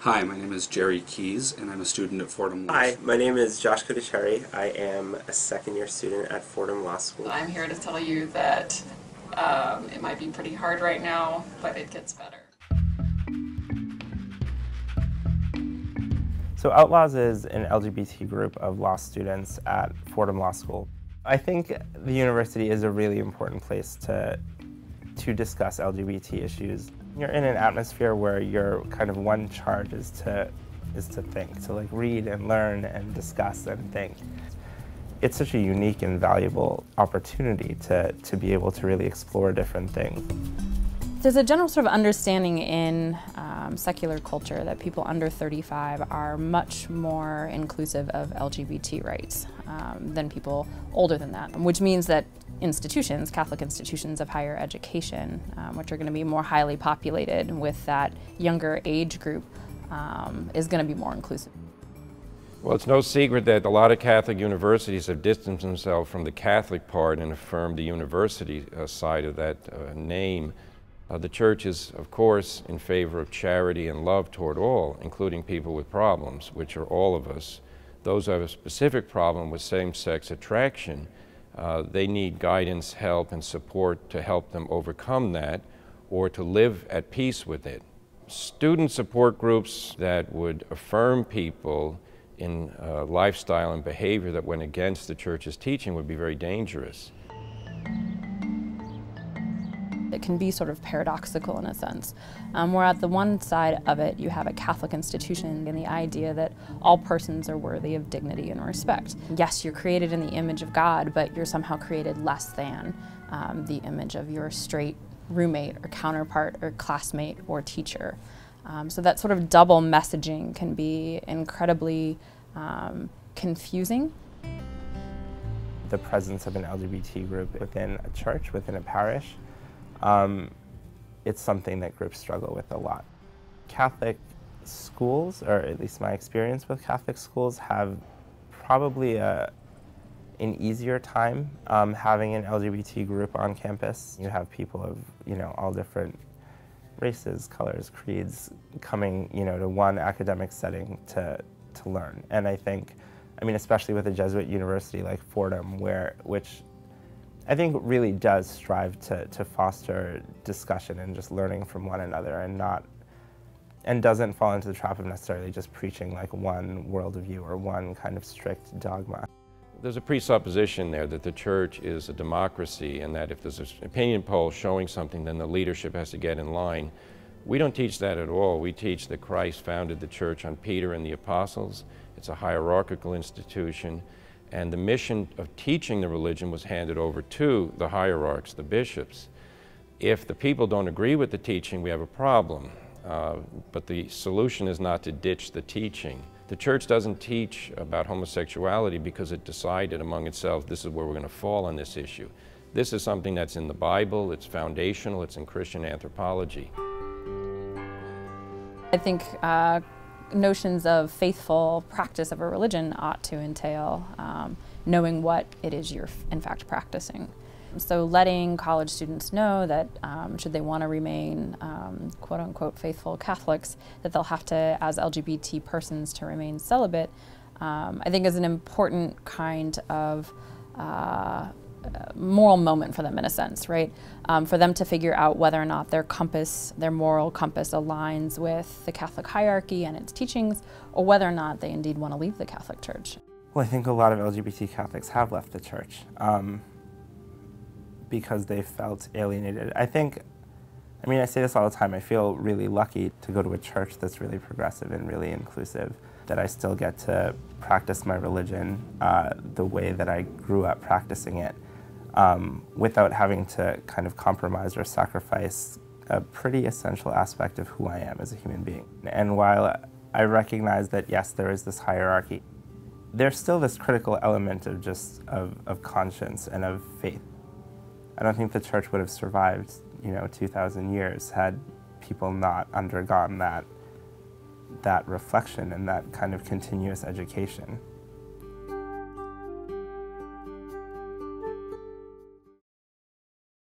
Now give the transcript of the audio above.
Hi, my name is Jerry Keys, and I'm a student at Fordham Law Hi, School. my name is Josh Kudicheri. I am a second-year student at Fordham Law School. I'm here to tell you that it might be pretty hard right now, but it gets better. So Outlaws is an LGBT group of law students at Fordham Law School. I think the university is a really important place to discuss LGBT issues. You're in an atmosphere where your kind of one charge is to think, to like read and learn and discuss and think. It's such a unique and valuable opportunity to be able to really explore different things. There's a general sort of understanding in secular culture that people under 35 are much more inclusive of LGBT rights than people older than that, which means that institutions, Catholic institutions of higher education, which are going to be more highly populated with that younger age group, is going to be more inclusive. Well, it's no secret that a lot of Catholic universities have distanced themselves from the Catholic part and affirmed the university side of that name. The Church is, of course, in favor of charity and love toward all, including people with problems, which are all of us. Those who have a specific problem with same-sex attraction, they need guidance, help, and support to help them overcome that or to live at peace with it. Student support groups that would affirm people in lifestyle and behavior that went against the Church's teaching would be very dangerous. It can be sort of paradoxical in a sense, where at the one side of it you have a Catholic institution and the idea that all persons are worthy of dignity and respect. Yes, you're created in the image of God, but you're somehow created less than the image of your straight roommate or counterpart or classmate or teacher. So that sort of double messaging can be incredibly confusing. The presence of an LGBT group within a church, within a parish, it's something that groups struggle with a lot. Catholic schools, or at least my experience with Catholic schools, have probably an easier time having an LGBT group on campus. You have people of, all different races, colors, creeds coming, to one academic setting to learn. And I think, especially with a Jesuit university like Fordham, which I think really does strive to foster discussion and just learning from one another and doesn't fall into the trap of necessarily just preaching like one worldview or one kind of strict dogma. There's a presupposition there that the Church is a democracy and that if there's an opinion poll showing something, then the leadership has to get in line. We don't teach that at all. We teach that Christ founded the Church on Peter and the Apostles. It's a hierarchical institution. And the mission of teaching the religion was handed over to the hierarchs, the bishops. If the people don't agree with the teaching, we have a problem. But the solution is not to ditch the teaching. The Church doesn't teach about homosexuality because it decided among itself, this is where we're going to fall on this issue. This is something that's in the Bible, it's foundational, it's in Christian anthropology. I think notions of faithful practice of a religion ought to entail knowing what it is you're in fact practicing. So letting college students know that should they want to remain quote-unquote faithful Catholics, that they'll have to, as LGBT persons, to remain celibate, I think is an important kind of moral moment for them in a sense, right? For them to figure out whether or not their compass, their moral compass aligns with the Catholic hierarchy and its teachings, or whether or not they indeed want to leave the Catholic Church. Well, I think a lot of LGBT Catholics have left the Church because they felt alienated. I say this all the time, I feel really lucky to go to a church that's really progressive and really inclusive, that I still get to practice my religion the way that I grew up practicing it, without having to kind of compromise or sacrifice a pretty essential aspect of who I am as a human being. And while I recognize that, yes, there is this hierarchy, there's still this critical element of conscience and of faith. I don't think the Church would have survived, 2,000 years had people not undergone that reflection and that kind of continuous education.